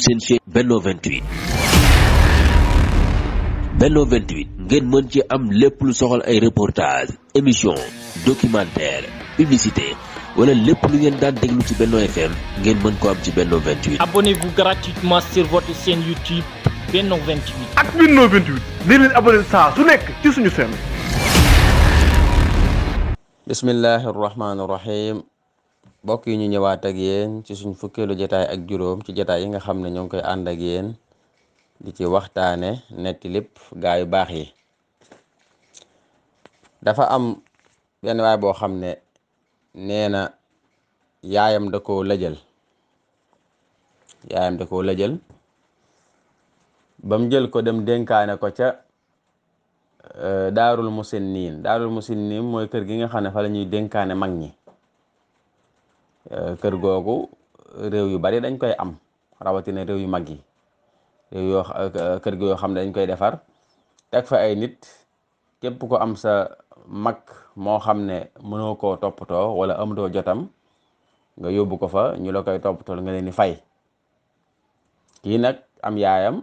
seen chaîne Benno 28 Benno 28 ngeen mën ci am lépp lu soxal ay reportage émission documentaire publicité wala lépp lu ngeen daan déglu ci Benno FM ngeen mën ko am ci Benno 28. Abonnez-vous gratuitement sur votre chaîne YouTube Benno 28. ak Benno 28 di leen abonné saa su nekk ci suñu chaîne. bismillahi rahmaani rahim mbokk yi ñu ñëwaat ak yéen ci suñ fukkeelu jotaay ak juróom ci jotaay yi nga xam ne ñoo ngi koy ànd ak yéen di ci waxtaane netti lépp gaa yu baax yi. dafa am benn waay boo xam ne nee na yaayam da koo lëjal ba mu jël ko dem dénkaane ko ca daarul musinniin mooy kër gi nga xam ne fa la ñuy dénkaane mag ñi. kër googu réew yu bari dañ koy am rawatina réew yu mag yi kër gi yoo xam ne dañ koy defar teg fa ay nit képp ko am sa mag moo xam ne mënoo koo toppatoo wala amatoo jotam nga yóbbu ko fa ñu la koy toppatoo nga leen di fay. kii nag am yaayam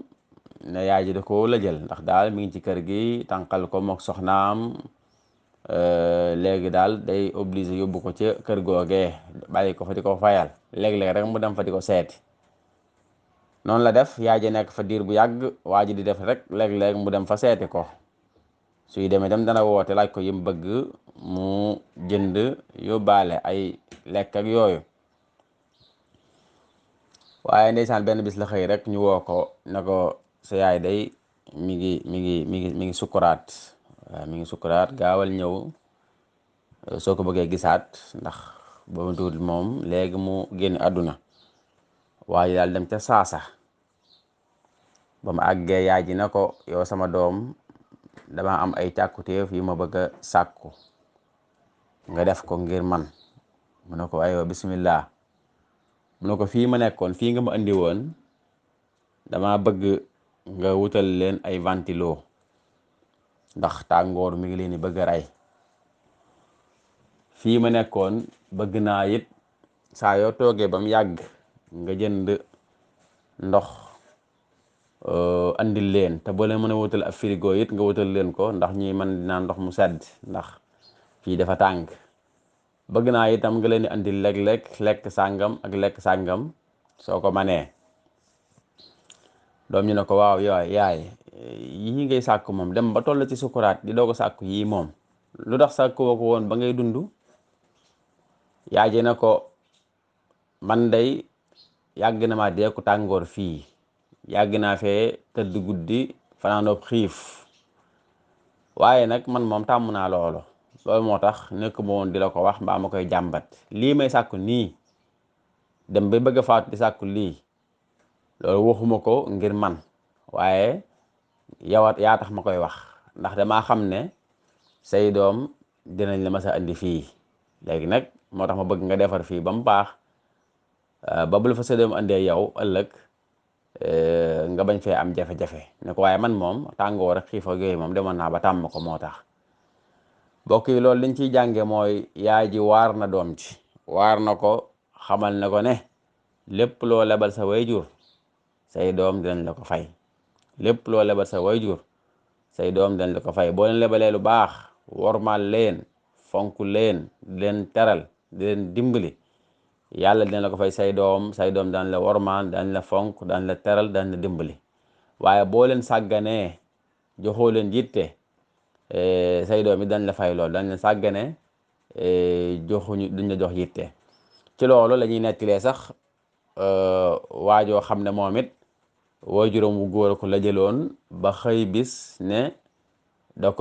ne yaay ji da koo la jël ndax daal mi ngi ci kër gi tànqal ko mook soxnaam léegi daal day obligé yóbbu ko ca kër googee bàyyi ko fa di ko fayal léeg-léeg rek mu dem fa di ko seeti. noonu la def yaay ji nekk fa diir bu yàgg waa ji di def rek léeg-léeg mu dem fa seeti ko suy demee dem dana woote laaj ko yim bëgg mu jënd yóbbaale ay lekk ak yooyu. waaye ndeysaan benn bis la xëy rek ñu woo ko ne ko sa yaay day mi ngi sukkuraat. waaw mi ngi sukkuraat gaawal ñëw soo ko bëggee gisaat ndax ba mu tuuti moom léegi mu génn àdduna. waaye daal dem ca saasa ba mu àggee yaay ji na ko yow sama doom dama am ay càkkutéef yu ma bëgg a sàkku nga def ko ngir man. mu ne ko aywa bismillah. mu ne ko fii ma nekkoon fii nga ma andi woon dama bëgg nga wutal leen ay ventilo ndax tàngoor mi ngi leen di bëgg a rey. fii ma nekkoon bëgg naa it saa yoo toogee ba mu yàgg nga jënd ndox andil leen te boo leen mën a wutal ab frigo it nga wutal leen ko ndax ñi mën dinaa ndox mu sedd ndax fii dafa tàng. bëgg naa itam nga leen di andil léeg-léeg lekk sàngam ak lekk sàngam soo ko manee. doom ñu ne ko waaw yaay yii ngay sàkk moom dem ba toll ci sukuraat di doo ko sàkk yii moom lu tax sàkkoo ko woon ba ngay dund. yaay ji ne ko man day yàgg na ma deeku tàngoor fii yàgg naa fee tëdd guddi fanaanoob xiif waaye nag man moom tàmm naa loolu moo tax nekk ma woon di la ko wax mbaa ma koy jàmbat. lii may sàkku nii dem ba bëgg a faatu di sàkku lii loolu waxuma ko ngir man waaye yaa tax ma koy wax ndax damaa xam ne say doom dinañ la ma sa andi fii léegi nag moo tax ma bëgg nga defar fii ba mu baax ba bu la fa say doom andee yow ëllëg nga bañ fee am jafe-jafe ne ko waaye man moom tàngoor rek xiif ak yooyu moom demoon naa ba tàmm ko moo tax. mbokk yi loolu liñ ciy jànge mooy yaay ji waar na doom ci waar na ko xamal na ko ne lépp loo lebal sa wayjur say doom dinañ la ko fay. lépp loo lebal sa wayjur say doom dinañ la ko fay. boo leen lebalee lu baax wormaal leen fonk leen di leen teral di leen dimbali yàlla dinañ la ko fay. say doom daan la wormaal daan la fonk daan la teral daan la dimbali. waaye boo leen sàgganee joxoo leen yitte say doom yi dañ la fay lool dañ la sàggane duñ la jox yitte. ci loolu la ñuy nettilee sax waajoo xam ne moom it waajuram wu góor ko la jëloon ba xëy bis ne da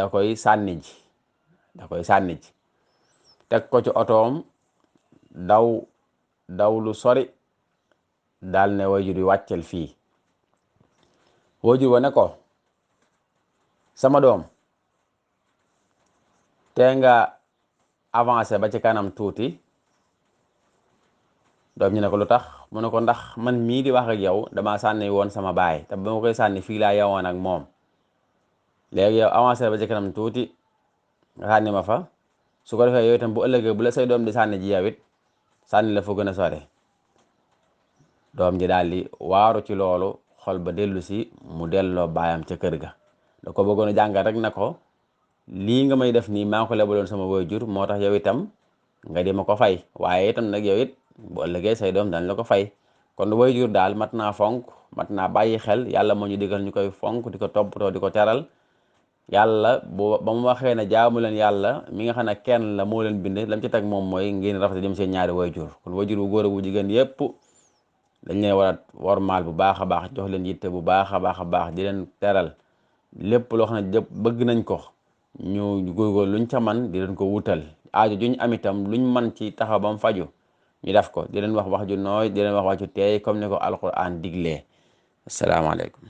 koy sànni ji teg ko ci otoom daw lu sori daal ne waajur yi wàccel fii. waajur wa ne ko sama doom te nga avancé ba ci kanam tuuti. doom ñu ne ko lu tax mu ne ko ndax man mii di wax ak yow dama sànni woon sama baay te ba ma koy sànni fii laa yewoon ak moom léegi yow avancé ba ci kanam tuuti nga sànni ma fa su ko defee yow itam bu ëllëgee bu la say doom di sànni ji yow it sànni la fa gën a sore. doom ji daal di waaru ci loolu xol ba dellu si mu delloo baayam ca kër ga. da ko bëggoon a jàngal rek na ko lii nga may def nii maa ko lebaloon sama waajur moo tax yow itam nga di ma ko fay waaye itam nag yow it bu ëllëgee say doom dañ la ko fay. kon waajur daal mat naa fonk mat naa bàyyi xel yàlla moo ñu digal ñu koy fonk di ko toppatoo di ko teral. yàlla ba mu waxee ne jaamu leen yàlla mi nga xam ne kenn la moo leen bind lam ci teg moom mooy ngeen rafet jëm seen ñaari waajur. kon waajur bu góor bu jigéen yépp dañ leen war a wormaal bu baax a baax jox leen yitte bu baax a baax di leen teral lépp loo xam ne bëgg nañ ko ñu góorgóor luñ ca man di leen ko wutal aajo juñ am itam luñ man ci taxaw ba mu faju ñu def ko di leen wax wax ju nooy di leen wax wax ju teey comme ni ko alquran diglee. asalaamaaleykum.